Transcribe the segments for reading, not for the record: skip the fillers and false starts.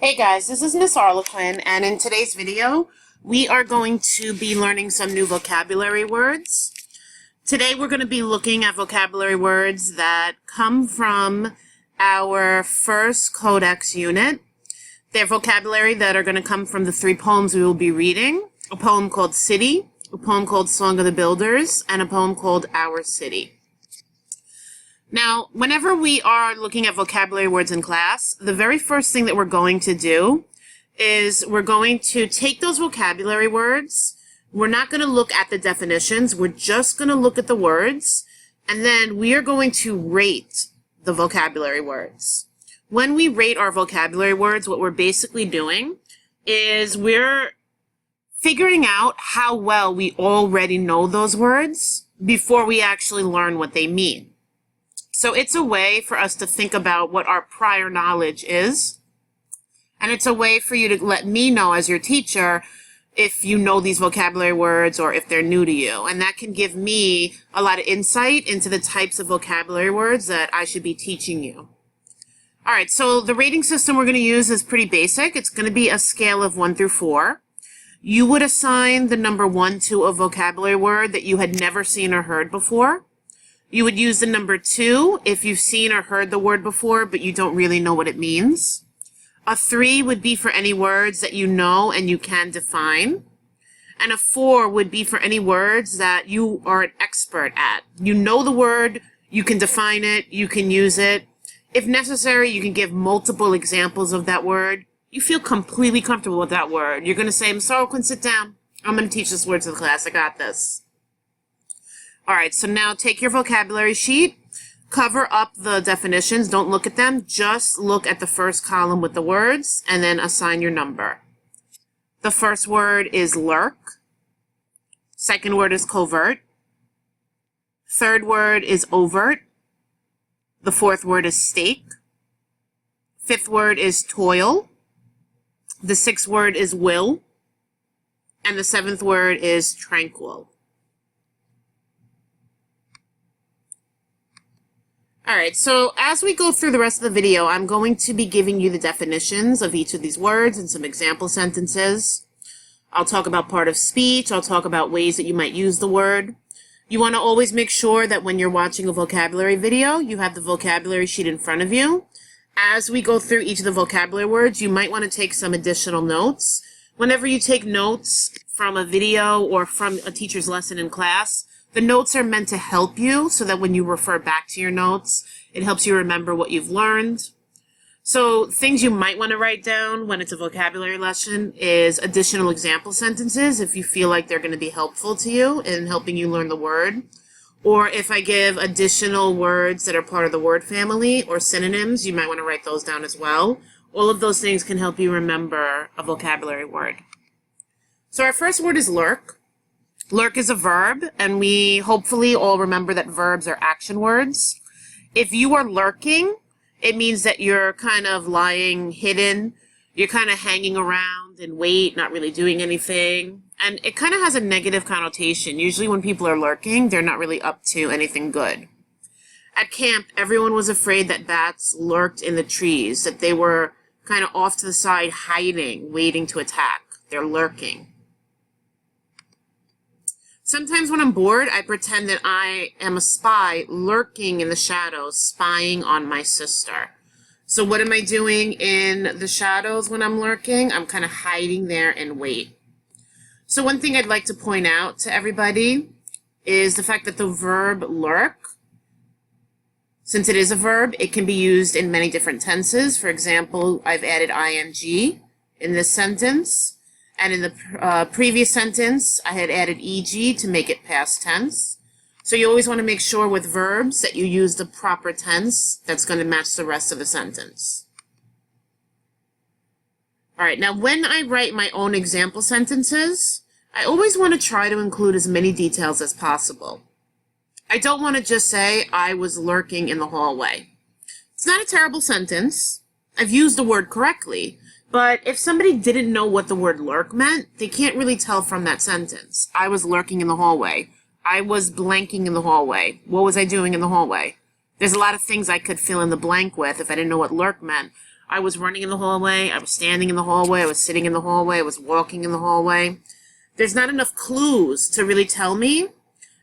Hey guys, this is Miss Arlequin, and in today's video, we are going to be learning some new vocabulary words. Today we're going to be looking at vocabulary words that come from our first Codex unit. They're vocabulary that are going to come from the three poems we will be reading. A poem called City, a poem called Song of the Builders, and a poem called Our City. Now, whenever we are looking at vocabulary words in class, the very first thing that we're going to do is we're going to take those vocabulary words. We're not going to look at the definitions. We're just going to look at the words, and then we are going to rate the vocabulary words. When we rate our vocabulary words, what we're basically doing is we're figuring out how well we already know those words before we actually learn what they mean. So it's a way for us to think about what our prior knowledge is, and it's a way for you to let me know as your teacher if you know these vocabulary words or if they're new to you. And that can give me a lot of insight into the types of vocabulary words that I should be teaching you. All right, so the rating system we're going to use is pretty basic. It's going to be a scale of 1 through 4. You would assign the number 1 to a vocabulary word that you had never seen or heard before. You would use the number 2 if you've seen or heard the word before, but you don't really know what it means. A 3 would be for any words that you know and you can define. And a 4 would be for any words that you are an expert at. You know the word, you can define it, you can use it. If necessary, you can give multiple examples of that word. You feel completely comfortable with that word. You're going to say, Ms. Arlequin, sit down. I'm going to teach this word to the class. I got this. All right, so now take your vocabulary sheet, cover up the definitions, don't look at them, just look at the first column with the words, and then assign your number. The first word is lurk. Second word is covert. Third word is overt. The fourth word is stake. Fifth word is toil. The sixth word is will. And the seventh word is tranquil. All right, so as we go through the rest of the video, I'm going to be giving you the definitions of each of these words and some example sentences. I'll talk about part of speech. I'll talk about ways that you might use the word. You want to always make sure that when you're watching a vocabulary video, you have the vocabulary sheet in front of you. As we go through each of the vocabulary words, you might want to take some additional notes. Whenever you take notes from a video or from a teacher's lesson in class, the notes are meant to help you so that when you refer back to your notes, it helps you remember what you've learned. So things you might want to write down when it's a vocabulary lesson is additional example sentences if you feel like they're going to be helpful to you in helping you learn the word. Or if I give additional words that are part of the word family or synonyms, you might want to write those down as well. All of those things can help you remember a vocabulary word. So our first word is lurk. Lurk is a verb, and we hopefully all remember that verbs are action words. If you are lurking, it means that you're kind of lying hidden. You're kind of hanging around and wait, not really doing anything. And it kind of has a negative connotation. Usually when people are lurking, they're not really up to anything good. At camp, everyone was afraid that bats lurked in the trees, that they were kind of off to the side hiding, waiting to attack. They're lurking. Sometimes when I'm bored, I pretend that I am a spy lurking in the shadows, spying on my sister. So what am I doing in the shadows when I'm lurking? I'm kind of hiding there and wait. So one thing I'd like to point out to everybody is the fact that the verb lurk, since it is a verb, it can be used in many different tenses. For example, I've added ing in this sentence. And in the previous sentence, I had added eg to make it past tense. So you always want to make sure with verbs that you use the proper tense that's going to match the rest of the sentence. All right, now when I write my own example sentences, I always want to try to include as many details as possible. I don't want to just say, I was lurking in the hallway. It's not a terrible sentence. I've used the word correctly. But if somebody didn't know what the word lurk meant, they can't really tell from that sentence. I was lurking in the hallway. I was blanking in the hallway. What was I doing in the hallway? There's a lot of things I could fill in the blank with if I didn't know what lurk meant. I was running in the hallway, I was standing in the hallway, I was sitting in the hallway, I was walking in the hallway. There's not enough clues to really tell me,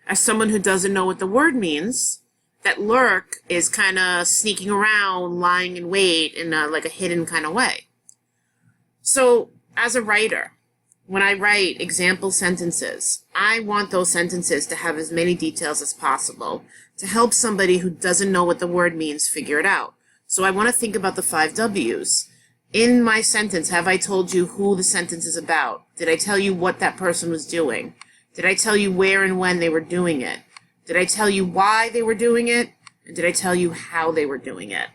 as someone who doesn't know what the word means, that lurk is kind of sneaking around, lying in wait in like a hidden kind of way. So as a writer, when I write example sentences, I want those sentences to have as many details as possible to help somebody who doesn't know what the word means figure it out. So I want to think about the 5 W's. In my sentence, have I told you who the sentence is about? Did I tell you what that person was doing? Did I tell you where and when they were doing it? Did I tell you why they were doing it? And did I tell you how they were doing it?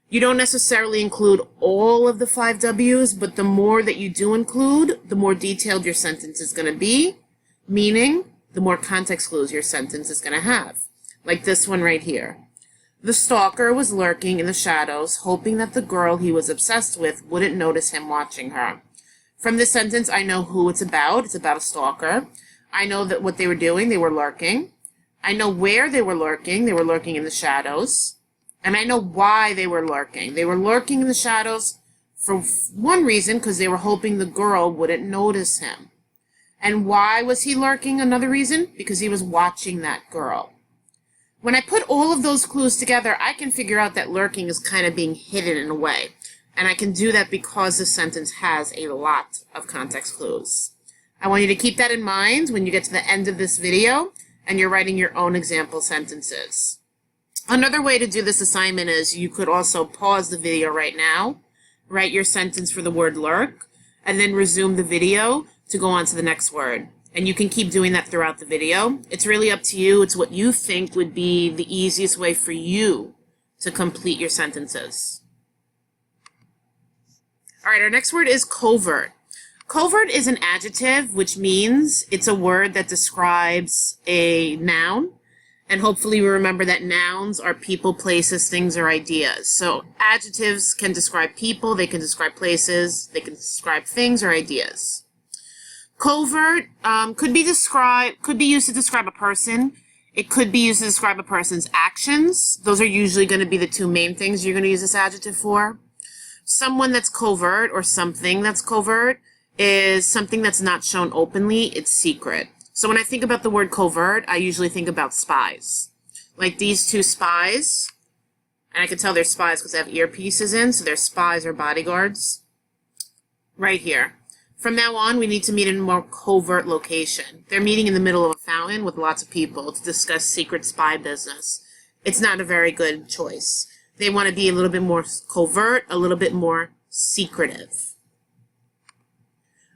You don't necessarily include all of the 5 W's, but the more that you do include, the more detailed your sentence is going to be, meaning the more context clues your sentence is going to have. Like this one right here. The stalker was lurking in the shadows, hoping that the girl he was obsessed with wouldn't notice him watching her. From this sentence, I know who it's about. It's about a stalker. I know that what they were doing, they were lurking. I know where they were lurking. They were lurking in the shadows. And I know why they were lurking. They were lurking in the shadows for one reason, because they were hoping the girl wouldn't notice him. And why was he lurking? Another reason, because he was watching that girl. When I put all of those clues together, I can figure out that lurking is kind of being hidden in a way. And I can do that because the sentence has a lot of context clues. I want you to keep that in mind when you get to the end of this video and you're writing your own example sentences. Another way to do this assignment is you could also pause the video right now, write your sentence for the word lurk, and then resume the video to go on to the next word. And you can keep doing that throughout the video. It's really up to you. It's what you think would be the easiest way for you to complete your sentences. All right, our next word is covert. Covert is an adjective, which means it's a word that describes a noun. And hopefully we remember that nouns are people, places, things, or ideas. So adjectives can describe people, they can describe places, they can describe things or ideas. Covert could be used to describe a person. It could be used to describe a person's actions. Those are usually going to be the 2 main things you're going to use this adjective for. Someone that's covert or something that's covert is something that's not shown openly. It's secret. So when I think about the word covert, I usually think about spies. Like these 2 spies, and I can tell they're spies because they have earpieces in, so they're spies or bodyguards. Right here. From now on, we need to meet in a more covert location. They're meeting in the middle of a fountain with lots of people to discuss secret spy business. It's not a very good choice. They want to be a little bit more covert, a little bit more secretive.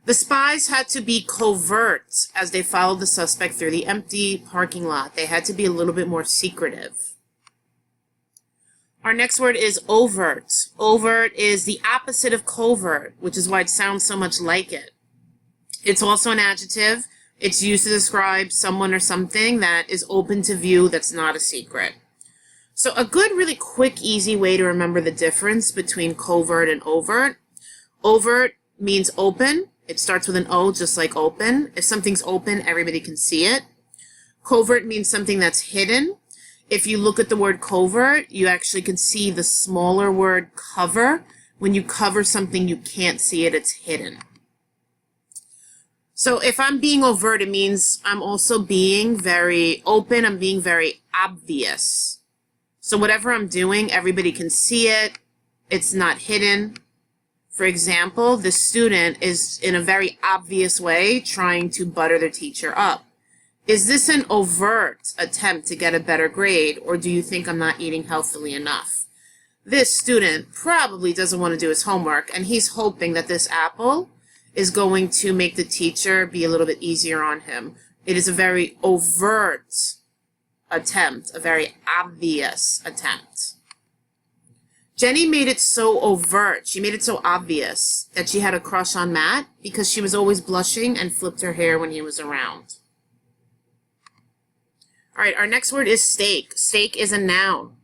The spies had to be covert as they followed the suspect through the empty parking lot. They had to be a little bit more secretive. Our next word is overt. Overt is the opposite of covert, which is why it sounds so much like it. It's also an adjective. It's used to describe someone or something that is open to view that's not a secret. So a good, really quick, easy way to remember the difference between covert and overt. Overt means open. It starts with an O, just like open. If something's open, everybody can see it. Covert means something that's hidden. If you look at the word covert, you actually can see the smaller word cover. When you cover something, you can't see it, it's hidden. So if I'm being overt, it means I'm also being very open, I'm being very obvious. So whatever I'm doing, everybody can see it, it's not hidden. For example, the student is in a very obvious way trying to butter their teacher up. Is this an overt attempt to get a better grade, or do you think I'm not eating healthily enough? This student probably doesn't want to do his homework, and he's hoping that this apple is going to make the teacher be a little bit easier on him. It is a very overt attempt, a very obvious attempt. Jenny made it so overt, she made it so obvious that she had a crush on Matt because she was always blushing and flipped her hair when he was around. All right, our next word is stake. Stake is a noun.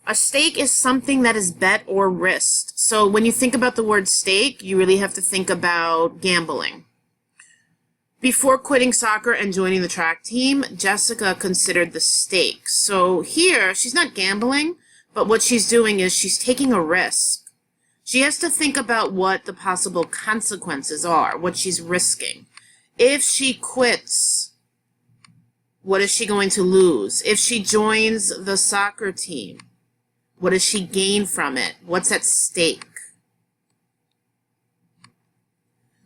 A stake is something that is bet or risked. So when you think about the word stake, you really have to think about gambling. Before quitting soccer and joining the track team, Jessica considered the stakes. So here, she's not gambling, but what she's doing is she's taking a risk. She has to think about what the possible consequences are, what she's risking. If she quits, what is she going to lose? If she joins the soccer team, what does she gain from it? What's at stake?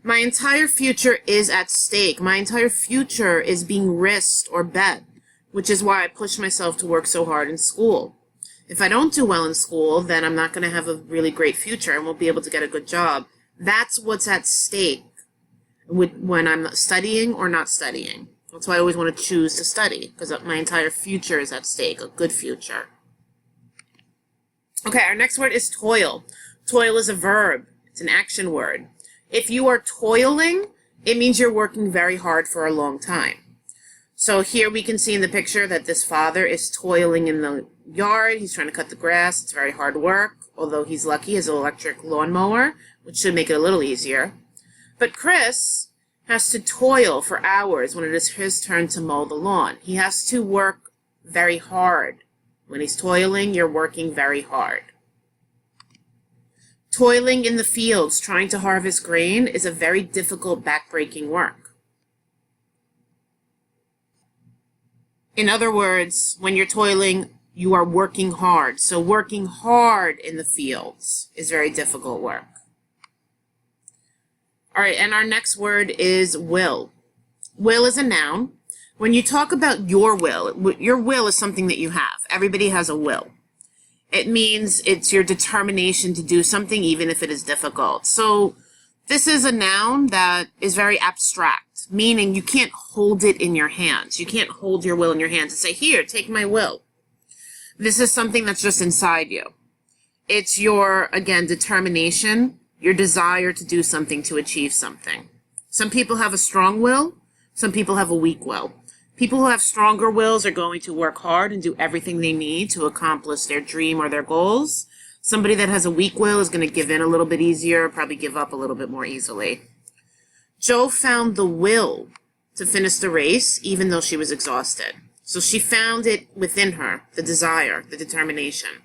My entire future is at stake. My entire future is being risked or bet, which is why I push myself to work so hard in school. If I don't do well in school, then I'm not going to have a really great future and won't be able to get a good job. That's what's at stake when I'm studying or not studying. That's why I always want to choose to study, because my entire future is at stake, a good future. Okay, our next word is toil. Toil is a verb. It's an action word. If you are toiling, it means you're working very hard for a long time. So here we can see in the picture that this father is toiling in the yard. He's trying to cut the grass. It's very hard work, although he's lucky he has an electric lawnmower, which should make it a little easier. But Chris has to toil for hours when it is his turn to mow the lawn. He has to work very hard. When he's toiling, you're working very hard. Toiling in the fields, trying to harvest grain, is a very difficult, backbreaking work. In other words, when you're toiling, you are working hard. So working hard in the fields is very difficult work. All right, and our next word is will. Will is a noun. When you talk about your will is something that you have. Everybody has a will. It means it's your determination to do something even if it is difficult. So this is a noun that is very abstract, meaning you can't hold it in your hands. You can't hold your will in your hands and say, here, take my will. This is something that's just inside you. It's your, again, determination, your desire to do something, to achieve something. Some people have a strong will. Some people have a weak will. People who have stronger wills are going to work hard and do everything they need to accomplish their dream or their goals. Somebody that has a weak will is going to give in a little bit easier, probably give up a little bit more easily. Jo found the will to finish the race even though she was exhausted. So she found it within her, the desire, the determination.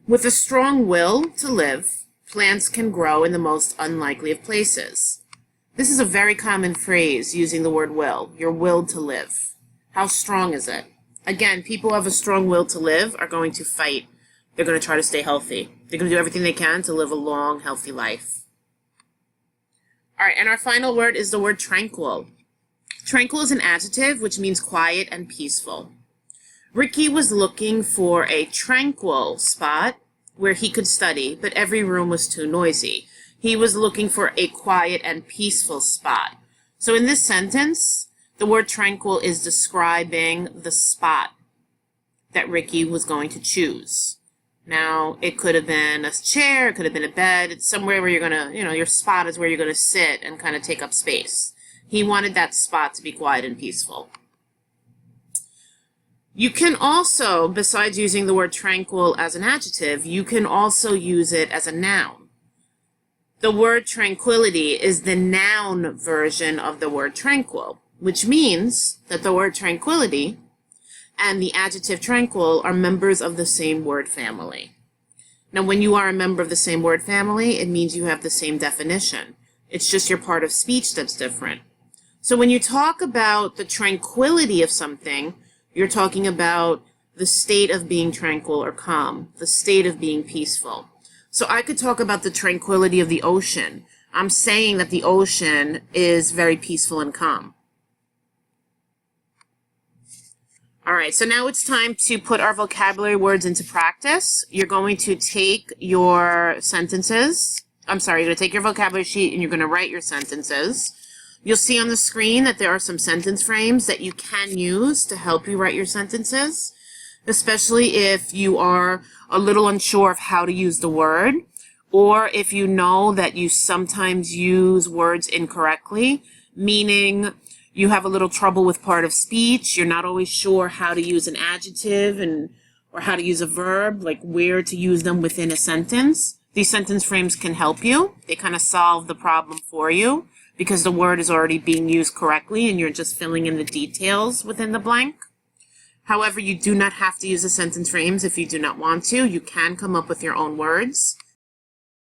With a strong will to live, plants can grow in the most unlikely of places. This is a very common phrase using the word will, your will to live. How strong is it? Again, people who have a strong will to live are going to fight. They're going to try to stay healthy. They're going to do everything they can to live a long, healthy life. All right, and our final word is the word tranquil. Tranquil is an adjective which means quiet and peaceful. Ricky was looking for a tranquil spot where he could study, but every room was too noisy. He was looking for a quiet and peaceful spot. So in this sentence, the word tranquil is describing the spot that Ricky was going to choose. Now, it could have been a chair, it could have been a bed. It's somewhere where you're going to, your spot is where you're going to sit and kind of take up space. He wanted that spot to be quiet and peaceful. You can also, besides using the word tranquil as an adjective, you can also use it as a noun. The word tranquility is the noun version of the word tranquil, which means that the word tranquility and the adjective tranquil are members of the same word family. Now, when you are a member of the same word family, it means you have the same definition. It's just your part of speech that's different. So when you talk about the tranquility of something, you're talking about the state of being tranquil or calm, the state of being peaceful. So I could talk about the tranquility of the ocean. I'm saying that the ocean is very peaceful and calm. All right, so now it's time to put our vocabulary words into practice. You're going to take your sentences. You're going to take your vocabulary sheet and you're going to write your sentences. You'll see on the screen that there are some sentence frames that you can use to help you write your sentences, especially if you are a little unsure of how to use the word, or if you know that you sometimes use words incorrectly, meaning you have a little trouble with part of speech, you're not always sure how to use an adjective or how to use a verb, like where to use them within a sentence. These sentence frames can help you. They kind of solve the problem for you because the word is already being used correctly and you're just filling in the details within the blank. However, you do not have to use the sentence frames if you do not want to. You can come up with your own words.